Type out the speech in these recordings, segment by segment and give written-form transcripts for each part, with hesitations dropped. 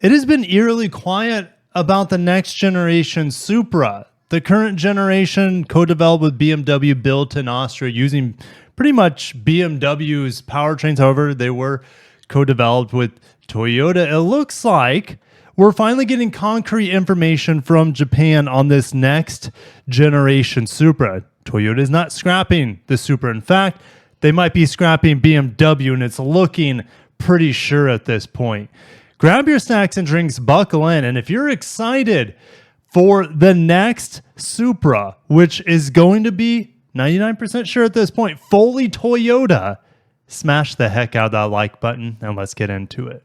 It has been eerily quiet about the next generation Supra. The current generation, co-developed with BMW, built in Austria using pretty much BMW's powertrains. However, they were co-developed with Toyota. It looks like we're finally getting concrete information from Japan on this next generation Supra. Toyota is not scrapping the Supra. In fact, they might be scrapping BMW, and it's looking pretty sure at this point. Grab your snacks and drinks, buckle in, and if you're excited for the next Supra, which is going to be 99% sure at this point, fully Toyota, smash the heck out of that like button and let's get into it.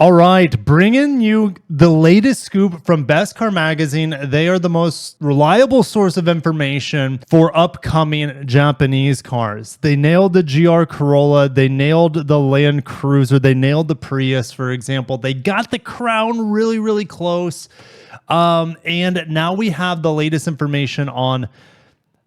All right, bringing you the latest scoop from Best Car Magazine. They are the most reliable source of information for upcoming Japanese cars. They nailed the GR Corolla. They nailed the Land Cruiser. They nailed the Prius, for example. They got the Crown really, really close. And now we have the latest information on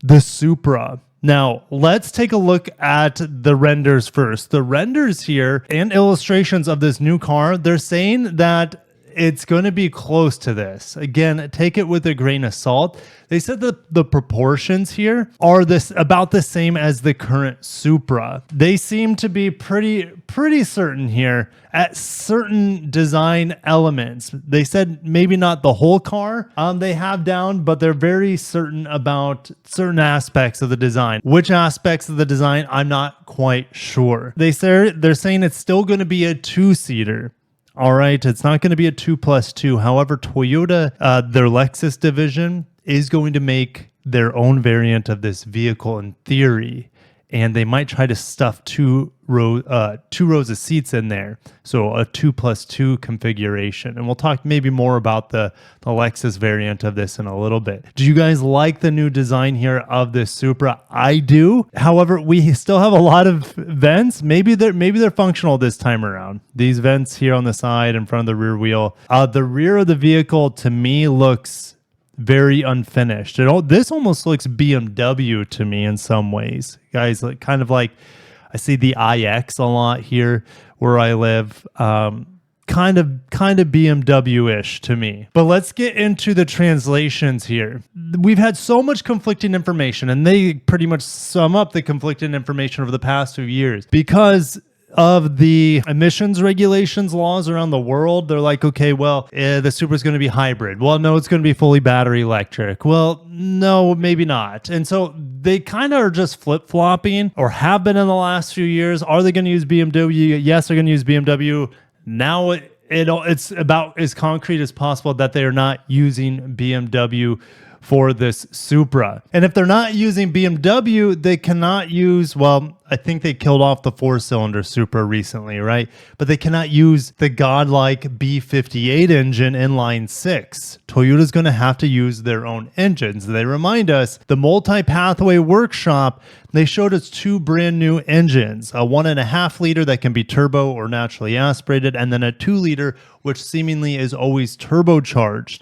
the Supra. Now, let's take a look at the renders first. The renders here and illustrations of this new car, they're saying that it's going to be close to this. Again, take it with a grain of salt. They said that the proportions here are about the same as the current Supra. They seem to be pretty certain here at certain design elements. They said maybe not the whole car they have down, but they're very certain about certain aspects of the design. Which aspects of the design, I'm not quite sure. They're saying it's still going to be a two-seater. All right, it's not going to be a 2+2. However, Toyota, their Lexus division, is going to make their own variant of this vehicle in theory, and they might try to stuff two rows of seats in there, so a 2+2 configuration. And we'll talk maybe more about the Lexus variant of this in a little bit. Do you guys like the new design here of this Supra? I do. However, we still have a lot of vents. Maybe they're functional this time around. These vents here on the side in front of the rear wheel. The rear of the vehicle to me looks very unfinished. This almost looks BMW to me in some ways, guys. Kind of like I see the iX a lot here where I live. Kind of BMW-ish to me. But let's get into the translations here. We've had so much conflicting information, and they pretty much sum up the conflicting information over the past 2 years because of the emissions regulations laws around the world. They're like, okay, well, the Supra is going to be hybrid. Well, no, it's going to be fully battery electric. Well, no, maybe not. And so they kind of are just flip-flopping, or have been in the last few years. Are they going to use BMW? Yes, they're going to use BMW. Now it's about as concrete as possible that they are not using BMW for this Supra. And if they're not using BMW, they cannot use, well, I think they killed off the 4-cylinder Supra recently, right? But they cannot use the godlike B58 engine inline 6. Toyota's going to have to use their own engines. They remind us, the multi-pathway workshop, they showed us 2 brand new engines, a 1.5 liter that can be turbo or naturally aspirated, and then a 2 liter, which seemingly is always turbocharged.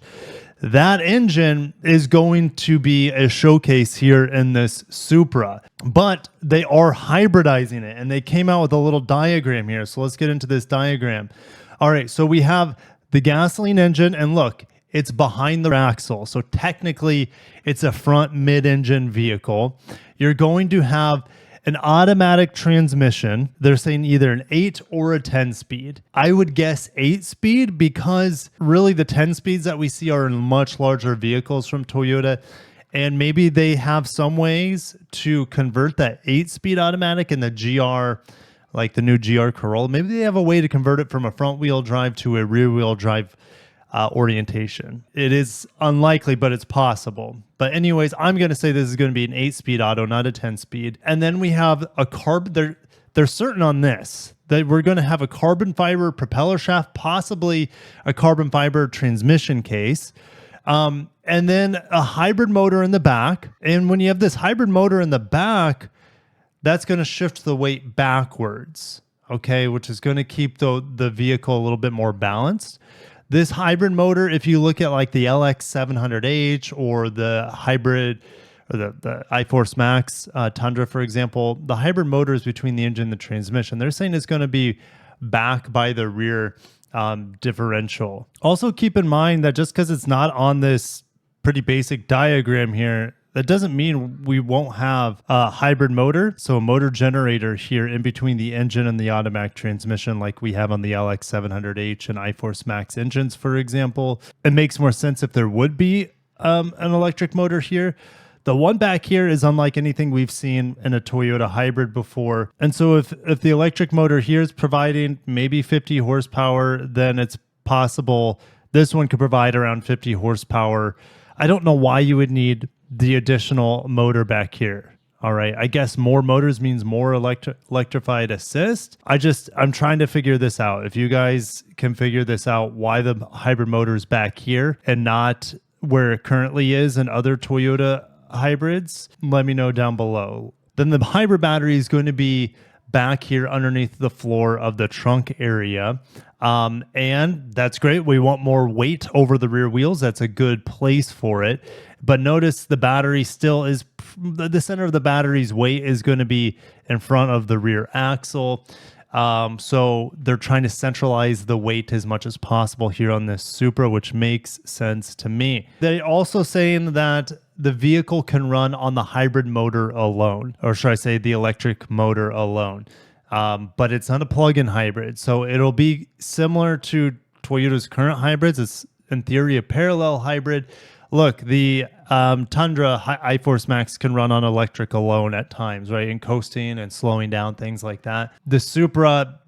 That engine is going to be a showcase here in this Supra, but they are hybridizing it, and they came out with a little diagram here. So let's get into this diagram. All right, so we have the gasoline engine, and look, it's behind the axle. So technically, it's a front mid-engine vehicle. You're going to have an automatic transmission. They're saying either an 8 or a 10 speed. I would guess 8 speed because really the 10 speeds that we see are in much larger vehicles from Toyota. And maybe they have some ways to convert that 8-speed automatic in the GR, like the new GR Corolla. Maybe they have a way to convert it from a front wheel drive to a rear wheel drive orientation. It is unlikely, but it's possible. But anyways, I'm going to say this is going to be an 8-speed auto, not a 10-speed. And then we have a carbon. They're certain on this that we're going to have a carbon fiber propeller shaft, possibly a carbon fiber transmission case, and then a hybrid motor in the back. And when you have this hybrid motor in the back, that's going to shift the weight backwards, okay, which is going to keep the vehicle a little bit more balanced. This hybrid motor, if you look at like the LX700H or the hybrid or the iForce Max Tundra, for example, the hybrid motor is between the engine and the transmission. They're saying it's going to be back by the rear differential. Also keep in mind that just because it's not on this pretty basic diagram here, that doesn't mean we won't have a hybrid motor. So a motor generator here in between the engine and the automatic transmission like we have on the LX700H and iForce Max engines, for example. It makes more sense if there would be an electric motor here. The one back here is unlike anything we've seen in a Toyota hybrid before. And so if the electric motor here is providing maybe 50 horsepower, then it's possible this one could provide around 50 horsepower. I don't know why you would need the additional motor back here. All right. I guess more motors means more electrified assist. I'm trying to figure this out. If you guys can figure this out, why the hybrid motor is back here and not where it currently is in other Toyota hybrids, let me know down below. Then the hybrid battery is going to be back here underneath the floor of the trunk area. And that's great. We want more weight over the rear wheels. That's a good place for it. But notice the battery still is, the center of the battery's weight is going to be in front of the rear axle. So they're trying to centralize the weight as much as possible here on this Supra, which makes sense to me. They're also saying that the vehicle can run on the hybrid motor alone, or should I say the electric motor alone. But it's not a plug-in hybrid. So it'll be similar to Toyota's current hybrids. It's in theory a parallel hybrid. Look, the Tundra iForce Max can run on electric alone at times, right? And coasting and slowing down, things like that. The Supra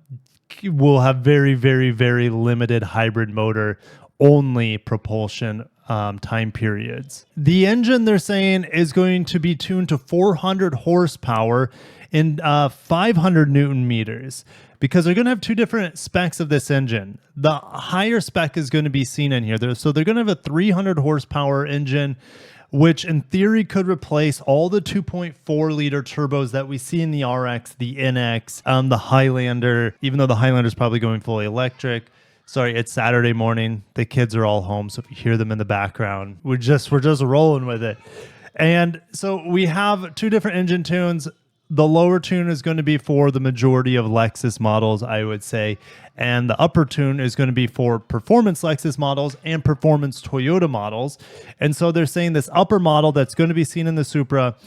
will have very, very, very limited hybrid motor, only propulsion time periods. The engine, they're saying, is going to be tuned to 400 horsepower and 500 Newton meters, because they're going to have two different specs of this engine. The higher spec is going to be seen in here. So they're going to have a 300 horsepower engine, which in theory could replace all the 2.4 liter turbos that we see in the RX, the NX, the Highlander, even though the Highlander is probably going fully electric. Sorry, it's Saturday morning. The kids are all home, so if you hear them in the background, we're just rolling with it. And so we have two different engine tunes. The lower tune is going to be for the majority of Lexus models, I would say. And the upper tune is going to be for performance Lexus models and performance Toyota models. And so they're saying this upper model that's going to be seen in the Supra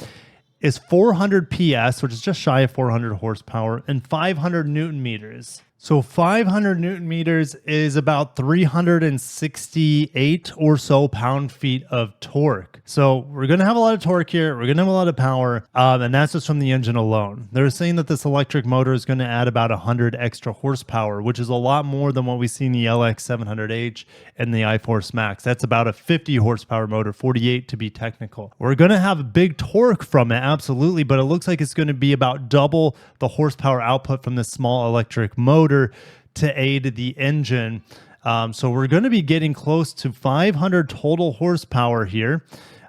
is 400 PS, which is just shy of 400 horsepower, and 500 Newton meters. So 500 Newton meters is about 368 or so pound-feet of torque. So we're going to have a lot of torque here. We're going to have a lot of power, and that's just from the engine alone. They're saying that this electric motor is going to add about 100 extra horsepower, which is a lot more than what we see in the LX700H and the iForce Max. That's about a 50 horsepower motor, 48 to be technical. We're going to have big torque from it, absolutely, but it looks like it's going to be about double the horsepower output from this small electric motor to aid the engine. So we're going to be getting close to 500 total horsepower here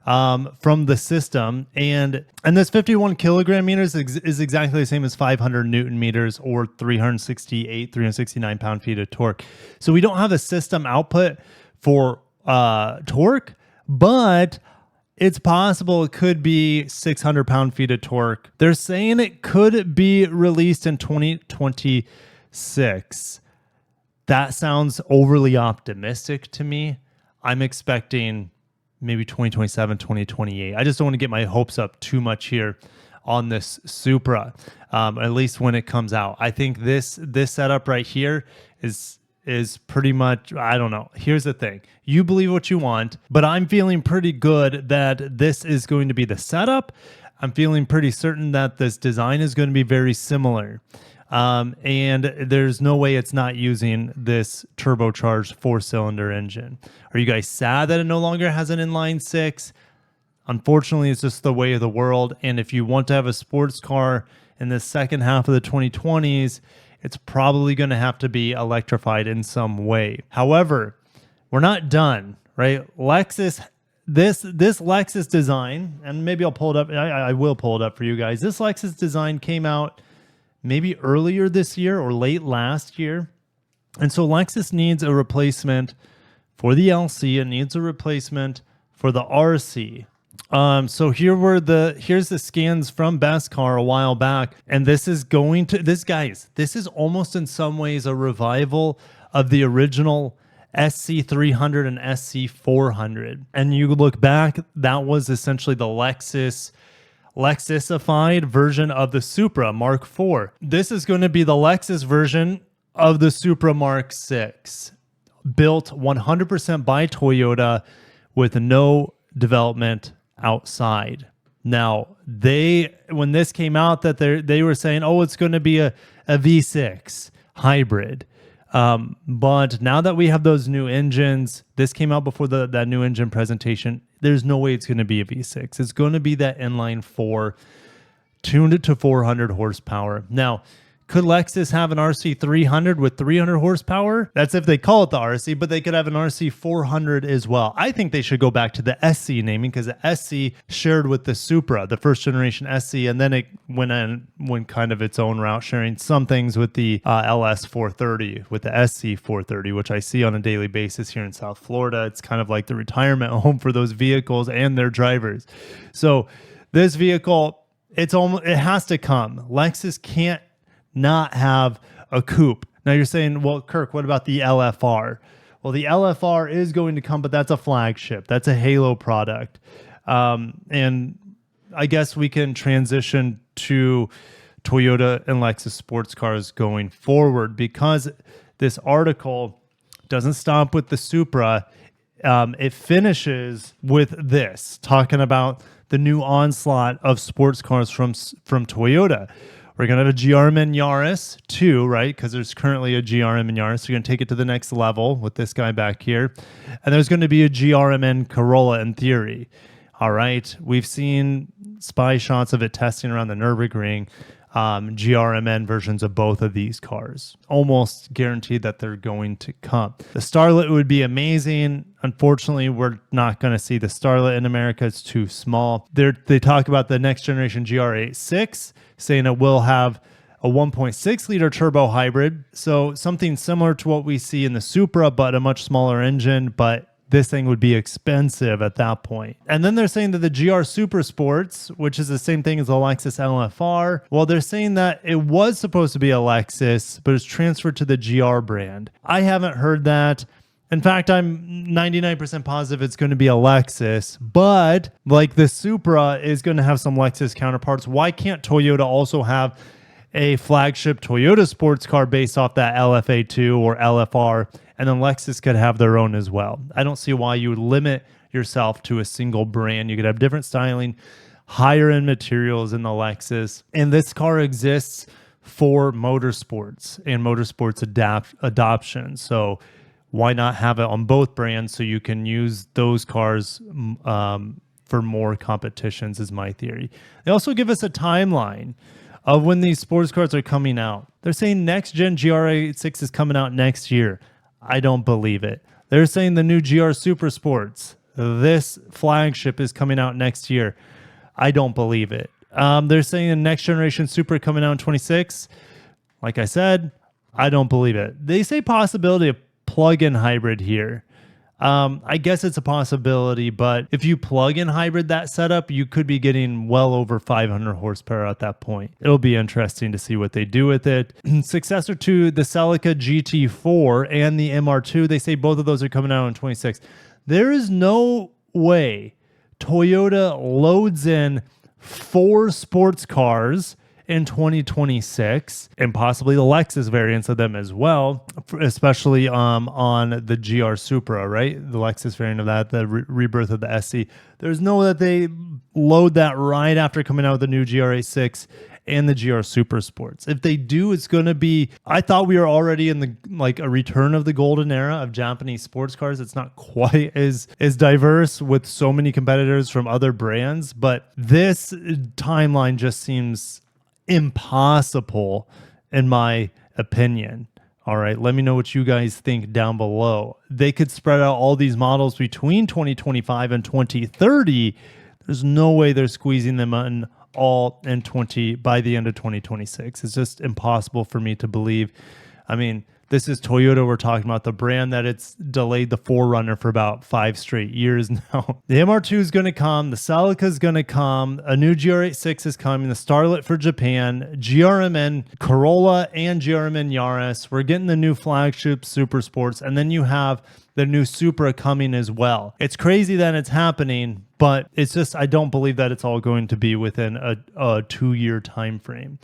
from the system. And this 51 kilogram meters is exactly the same as 500 Newton meters or 369 pound-feet of torque. So we don't have a system output for torque, but it's possible it could be 600 pound-feet of torque. They're saying it could be released in 2026. That sounds overly optimistic to me. I'm expecting maybe 2027, 2028. I just don't want to get my hopes up too much here on this Supra, at least when it comes out. I think this setup right here is pretty much, I don't know. Here's the thing. You believe what you want, but I'm feeling pretty good that this is going to be the setup. I'm feeling pretty certain that this design is going to be very similar. And there's no way it's not using this turbocharged 4-cylinder engine. Are you guys sad that it no longer has an inline six? Unfortunately, it's just the way of the world. And if you want to have a sports car in the second half of the 2020s, it's probably going to have to be electrified in some way. However, we're not done, right? Lexus, this Lexus design, and maybe I'll pull it up. I will pull it up for you guys. This Lexus design came out maybe earlier this year or late last year. And so Lexus needs a replacement for the LC. It needs a replacement for the RC. So here's the scans from Best Car a while back, and this is this is almost in some ways a revival of the original SC300 and SC400. And you look back, that was essentially the Lexusified version of the Supra Mark IV. This is going to be the Lexus version of the Supra Mark VI, built 100% by Toyota with no development outside. Now, when this came out, that they were saying, oh, it's going to be a V6 hybrid. But now that we have those new engines, this came out before that new engine presentation, there's no way it's going to be a V6. It's going to be that inline 4 tuned to 400 horsepower. Now, could Lexus have an RC300 with 300 horsepower? That's if they call it the RC, but they could have an RC400 as well. I think they should go back to the SC naming, because the SC shared with the Supra, the first generation SC, and then it went kind of its own route, sharing some things with the LS430, with the SC430, which I see on a daily basis here in South Florida. It's kind of like the retirement home for those vehicles and their drivers. So this vehicle, it has to come. Lexus can't not have a coupe. Now you're saying, well, Kirk, what about the LFR? Well, the LFR is going to come, but that's a flagship. That's a Halo product. And I guess we can transition to Toyota and Lexus sports cars going forward, because this article doesn't stop with the Supra. It finishes with this, talking about the new onslaught of sports cars from Toyota. We're going to have a GRMN Yaris 2, right? Because there's currently a GRMN Yaris. So you're going to take it to the next level with this guy back here. And there's going to be a GRMN Corolla in theory. All right. We've seen spy shots of it testing around the Nürburgring. GRMN versions of both of these cars. Almost guaranteed that they're going to come. The Starlet would be amazing. Unfortunately, we're not going to see the Starlet in America. It's too small. They talk about the next generation GR86, saying it will have a 1.6 liter turbo hybrid. So something similar to what we see in the Supra, but a much smaller engine. But this thing would be expensive at that point. And then they're saying that the GR Super Sports, which is the same thing as the Lexus LFR, well, they're saying that it was supposed to be a Lexus, but it's transferred to the GR brand. I haven't heard that. In fact, I'm 99% positive it's going to be a Lexus, but like the Supra is going to have some Lexus counterparts. Why can't Toyota also have a flagship Toyota sports car based off that LFA2 or LFR, and then Lexus could have their own as well? I don't see why you would limit yourself to a single brand. You could have different styling, higher end materials in the Lexus, and this car exists for motorsports and motorsports adoption. So why not have it on both brands so you can use those cars for more competitions, is my theory. They also give us a timeline of when these sports cars are coming out. They're saying next gen GR86 is coming out next year. I don't believe it. They're saying the new GR Super Sports, this flagship, is coming out next year. I don't believe it. They're saying the next generation Supra coming out in 26. Like I said, I don't believe it. They say possibility of plug-in hybrid here. I guess it's a possibility, but if you plug-in hybrid that setup, you could be getting well over 500 horsepower at that point. It'll be interesting to see what they do with it. Successor to the Celica GT4 and the MR2, they say both of those are coming out in 26. There is no way Toyota loads in 4 sports cars in 2026, and possibly the Lexus variants of them as well, especially on the GR Supra, right? The Lexus variant of that, the rebirth of the SC. There's no way that they load that right after coming out with the new GR86 and the GR Super Sports. If they do, it's going to be, I thought we were already in the a return of the golden era of Japanese sports cars. It's not quite as diverse with so many competitors from other brands, but this timeline just seems impossible in my opinion. All right, let me know what you guys think down below. They could spread out all these models between 2025 and 2030. There's no way they're squeezing them in all by the end of 2026. It's just impossible for me to believe. I mean, This is Toyota we're talking about, the brand that it's delayed the 4Runner for about 5 straight years now. The MR2 is going to come. The Celica is going to come. A new GR86 is coming. The Starlet for Japan. GRMN Corolla and GRMN Yaris. We're getting the new flagship Super Sports. And then you have the new Supra coming as well. It's crazy that it's happening, but it's just, I don't believe that it's all going to be within a 2-year time frame.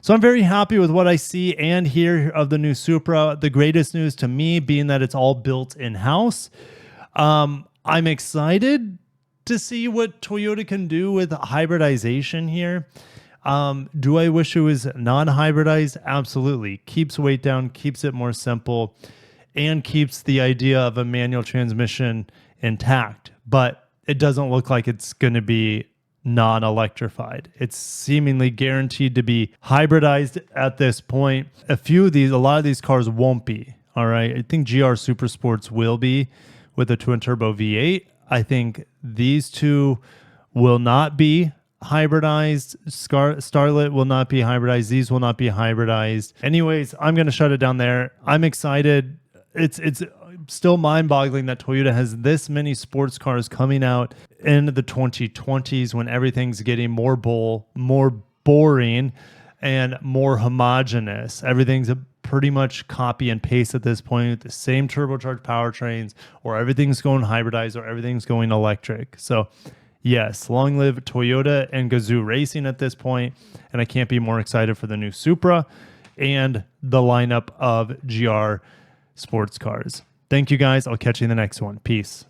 So I'm very happy with what I see and hear of the new Supra. The greatest news to me being that it's all built in-house. I'm excited to see what Toyota can do with hybridization here. Do I wish it was non-hybridized? Absolutely. Keeps weight down, keeps it more simple, and keeps the idea of a manual transmission intact. But it doesn't look like it's going to be non-electrified. It's seemingly guaranteed to be hybridized at this point. A lot of these cars won't be. All right. I think GR Super Sports will be with a twin turbo V8. I think these two will not be hybridized. Starlet will not be hybridized. These will not be hybridized. Anyways, I'm going to shut it down there. I'm excited. It's still mind-boggling that Toyota has this many sports cars coming out in the 2020s when everything's getting more boring and more homogenous. Everything's pretty much copy and paste at this point with the same turbocharged powertrains, or everything's going hybridized, or everything's going electric. So yes, long live Toyota and Gazoo Racing at this point, and I can't be more excited for the new Supra and the lineup of GR sports cars. Thank you guys. I'll catch you in the next one. Peace.